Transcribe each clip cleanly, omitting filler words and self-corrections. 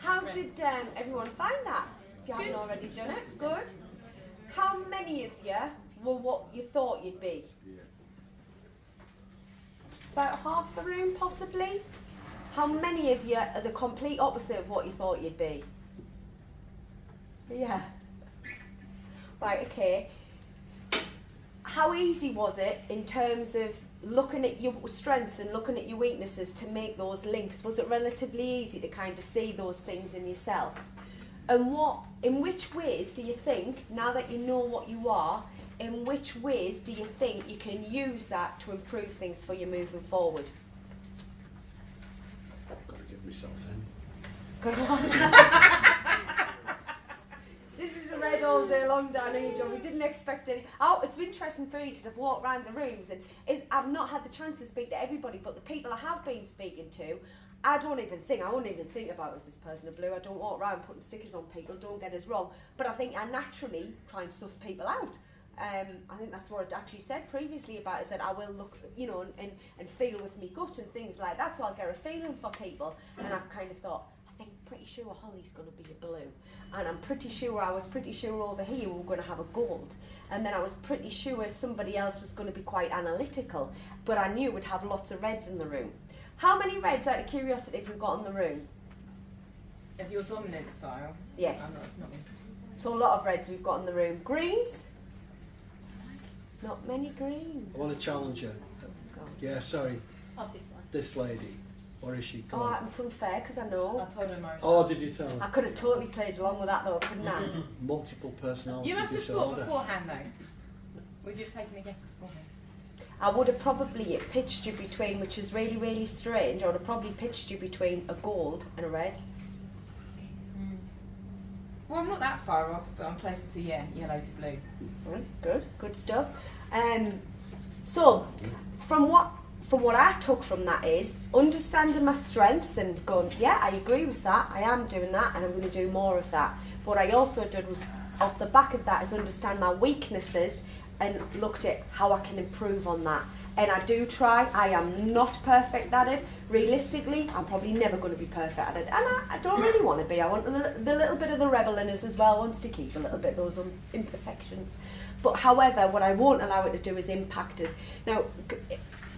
How did everyone find that? If you haven't already done it, good. How many of you were what you thought you'd be? About half the room, possibly. How many of you are the complete opposite of what you thought you'd be? Yeah. Right, okay. How easy was it in terms of looking at your strengths and looking at your weaknesses to make those links? Was it relatively easy to kind of see those things in yourself? And in which ways do you think, now that you know what you are, in which ways do you think you can use that to improve things for you moving forward? I've got to get myself in. Go on. This is a red all day long down here, John. We didn't expect any. Oh, it's interesting for me because I've walked around the rooms and I've not had the chance to speak to everybody, but the people I have been speaking to, I won't even think about as this person of blue. I don't walk around putting stickers on people, don't get us wrong, but I think I naturally try and suss people out. I think that's what I actually said previously about, is that I will look, and feel with me gut and things like that, so I'll get a feeling for people, and I've kind of thought, pretty sure Holly's going to be a blue, and I was pretty sure over here we were going to have a gold, and then I was pretty sure somebody else was going to be quite analytical, but I knew we'd have lots of reds in the room. How many reds, out of curiosity, have we got in the room? Is your dominant style? Yes. Not So a lot of reds we've got in the room. Greens? Not many greens. I want to challenge you. Yeah, sorry. This lady. What is she? Come on. It's unfair because I know. I told her Morris. Oh, did you tell her? I could have totally played along with that though, couldn't I? Multiple personality You must have thought disorder. beforehand though. Would you have taken a guess beforehand? I would have probably pitched you between, which is really, really strange, I would have probably pitched you between a gold and a red. Well, I'm not that far off, but I'm closer to yellow to blue. Right, good stuff. So, from what I took from that is understanding my strengths and going, yeah, I agree with that, I am doing that, and I'm going to do more of that. But what I also did was, off the back of that, is understand my weaknesses and looked at how I can improve on that. And I do try. I am not perfect at it. Realistically, I'm probably never going to be perfect at it. And I don't really want to be. I want the little bit of the rebel in us as well, wants to keep a little bit of those imperfections. But however, what I won't allow it to do is impact us. Now,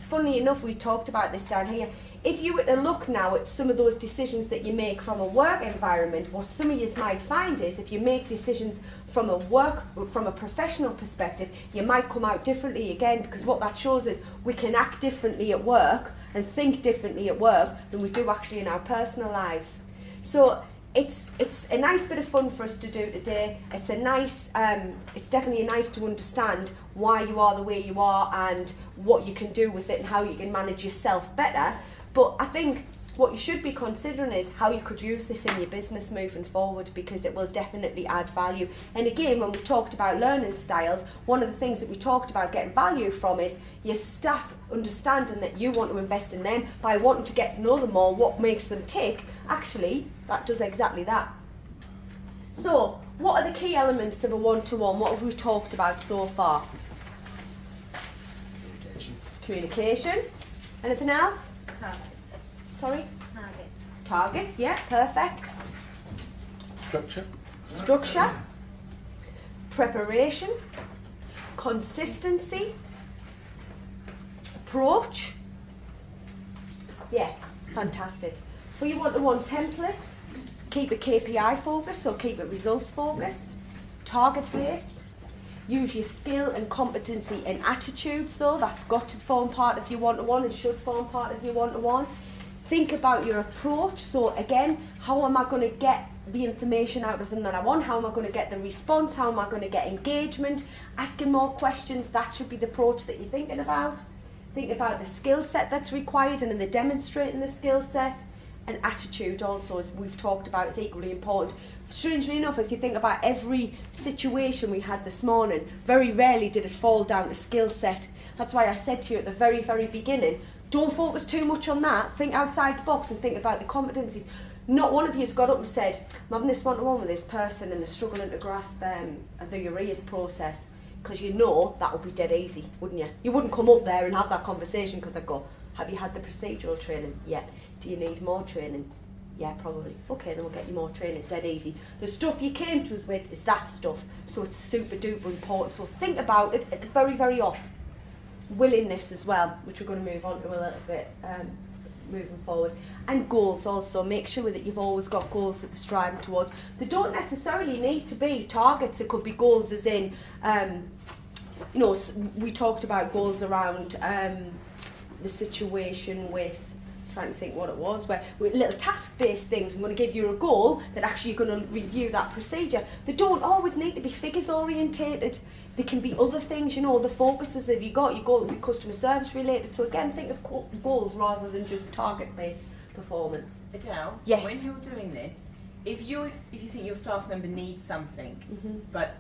funnily enough, we talked about this down here. If you were to look now at some of those decisions that you make from a work environment, what some of you might find is if you make decisions from a professional perspective, you might come out differently again, because what that shows is we can act differently at work and think differently at work than we do actually in our personal lives. So it's a nice bit of fun for us to do today. It's definitely nice to understand why you are the way you are and what you can do with it and how you can manage yourself better. But I think what you should be considering is how you could use this in your business moving forward, because it will definitely add value. And again, when we talked about learning styles, one of the things that we talked about getting value from is your staff understanding that you want to invest in them by wanting to get to know them more, what makes them tick. Actually, that does exactly that. So, what are the key elements of a one-to-one? What have we talked about so far? Communication. Anything else? Target. Sorry? Target. Targets, yeah, perfect. Structure. Preparation. Consistency. Approach. Yeah, fantastic. For your one-to-one template, keep it KPI focused, so keep it results focused. Target based. Use your skill and competency and attitudes though, that's got to form part of your one-to-one and should form part of your one-to-one. Think about your approach, so again, how am I going to get the information out of them that I want? How am I going to get the response? How am I going to get engagement? Asking more questions, that should be the approach that you're thinking about. Think about the skill set that's required and then demonstrating the skill set. And attitude also, as we've talked about, is equally important. Strangely enough, if you think about every situation we had this morning, very rarely did it fall down to skill set. That's why I said to you at the very, very beginning, don't focus too much on that. Think outside the box and think about the competencies. Not one of you has got up and said, I'm having this one-to-one with this person and they're struggling to grasp the ureas process, because you know that would be dead easy, wouldn't you? You wouldn't come up there and have that conversation because I'd go, have you had the procedural training yet? Do you need more training? Yeah, probably. Okay, then we'll get you more training, dead easy. The stuff you came to us with is that stuff, so it's super duper important. So think about it very, very off. Willingness as well, which we're going to move on to a little bit moving forward. And goals also. Make sure that you've always got goals that you're striving towards. They don't necessarily need to be targets. It could be goals as in, you know, we talked about goals around the situation with, trying to think what it was, where with little task-based things. I'm going to give you a goal that actually you're going to review that procedure. They don't always need to be figures orientated. They can be other things, you know, the focuses that you got. Your goal will be customer service related. So again, think of goals rather than just target-based performance. Adele, yes. When you're doing this, if you think your staff member needs something, but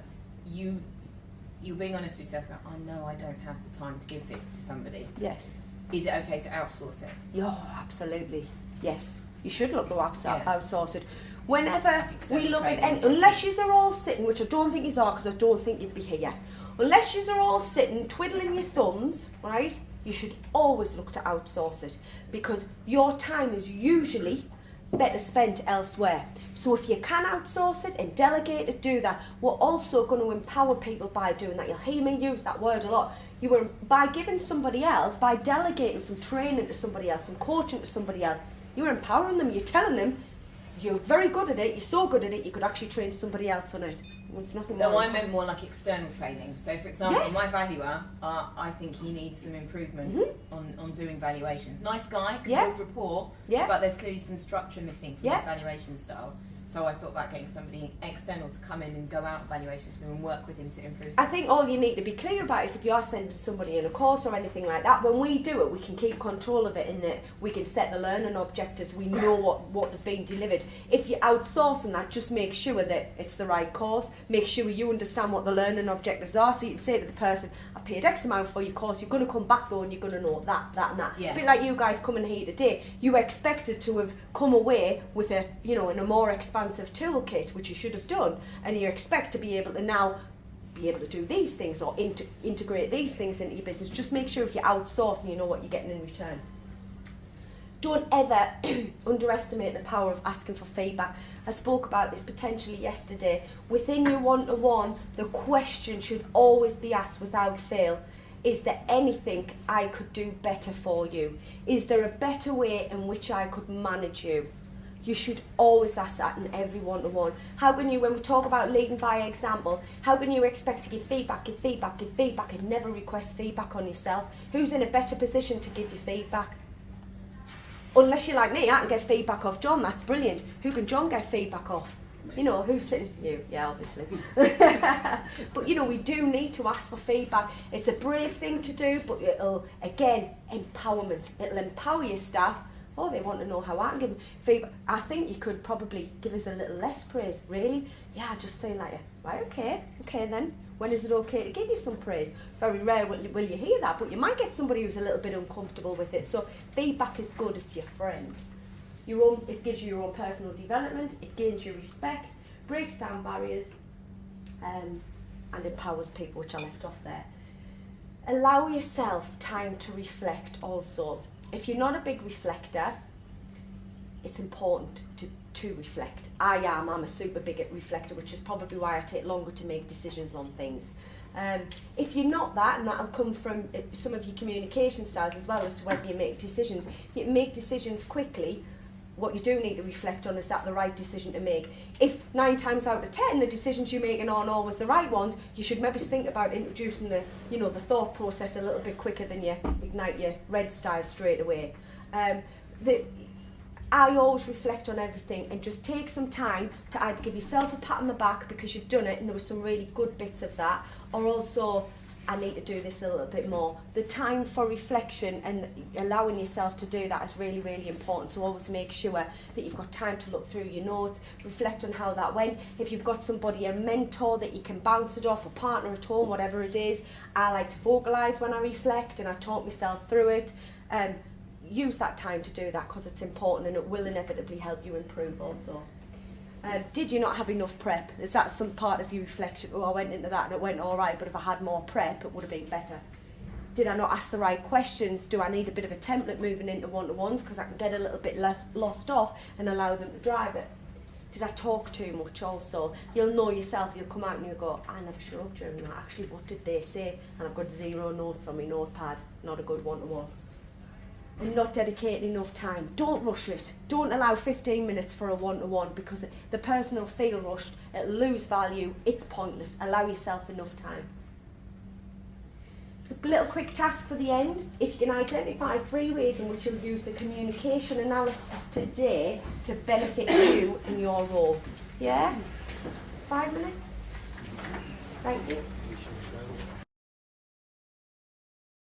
you're being honest with yourself, I know I don't have the time to give this to somebody. Yes. Is it okay to outsource it? Yeah, absolutely. Yes. You should look to outsource it. Whenever we look at any, unless you are all sitting, which I don't think you are, because I don't think you'd be here. Unless you are all sitting, twiddling your thumbs, right? You should always look to outsource it, because your time is usually better spent elsewhere. So if you can outsource it and delegate it, do that. We're also going to empower people by doing that. You'll hear me use that word a lot. You were, by giving somebody else, by delegating some training to somebody else, some coaching to somebody else, you're empowering them. You're telling them you're very good at it. You're so good at it. You could actually train somebody else on it. It's nothing more. No, I meant more like external training. So, for example, my valuer, I think he needs some improvement on doing valuations. Nice guy, can build rapport, but there's clearly some structure missing from his valuation style. So I thought about getting somebody external to come in and go out evaluations with him and work with him to improve. I think all you need to be clear about is if you are sending somebody in a course or anything like that, when we do it, we can keep control of it in that we can set the learning objectives, we know what they've been delivered. If you're outsourcing that, just make sure that it's the right course, make sure you understand what the learning objectives are, so you can say to the person, I paid X amount for your course, you're going to come back though and you're going to know that and that. A bit like you guys coming here today, you expected to have come away with a, you know, in a more expansive toolkit, which you should have done, and you expect to be able to now be able to do these things or integrate these things into your business. Just make sure if you're outsourcing, you know what you're getting in return. Don't ever underestimate the power of asking for feedback. I spoke about this potentially yesterday. Within your one-to-one, the question should always be asked without fail. Is there anything I could do better for you? Is there a better way in which I could manage you? You should always ask that in every one-to-one. How can you, when we talk about leading by example, how can you expect to give feedback and never request feedback on yourself? Who's in a better position to give you feedback? Unless you're like me, I can get feedback off John, that's brilliant. Who can John get feedback off? You know, who's sitting? You, yeah, obviously. But, you know, we do need to ask for feedback. It's a brave thing to do, but it'll, again, empowerment. It'll empower your staff. Oh, they want to know how I can give them feedback. I think you could probably give us a little less praise. Really? Yeah, I just feel like, right, okay then. When is it okay to give you some praise? Very rare will you hear that, but you might get somebody who's a little bit uncomfortable with it. So feedback is good, it's your friend. It gives you your own personal development, it gains your respect, breaks down barriers, and empowers people, which I left off there. Allow yourself time to reflect also. If you're not a big reflector, it's important to reflect. I'm a super big reflector, which is probably why I take longer to make decisions on things. If you're not that, and that'll come from some of your communication styles as well as to whether you make decisions. You make decisions quickly. What you do need to reflect on is that the right decision to make. If 9 times out of 10 the decisions you're making aren't always the right ones, you should maybe think about introducing the thought process a little bit quicker than you ignite your red style straight away. I always reflect on everything and just take some time to either give yourself a pat on the back because you've done it and there were some really good bits of that, or also I need to do this a little bit more. The time for reflection and allowing yourself to do that is really, really important. So always make sure that you've got time to look through your notes, reflect on how that went. If you've got somebody, a mentor that you can bounce it off, a partner at home, whatever it is, I like to vocalise when I reflect and I talk myself through it. Use that time to do that because it's important and it will inevitably help you improve also. Did you not have enough prep? Is that some part of your reflection? Oh, I went into that and it went all right, but if I had more prep, it would have been better. Did I not ask the right questions? Do I need a bit of a template moving into one-to-ones because I can get a little bit lost off and allow them to drive it? Did I talk too much also? You'll know yourself, you'll come out and you'll go, I never shut up during that. Actually, what did they say? And I've got 0 notes on my notepad. Not a good one-to-one. And not dedicating enough time. Don't rush it. Don't allow 15 minutes for a one-to-one because the person will feel rushed, it'll lose value, it's pointless. Allow yourself enough time. A little quick task for the end. If you can identify 3 ways in which you'll use the communication analysis today to benefit you in your role. Yeah? 5 minutes? Thank you.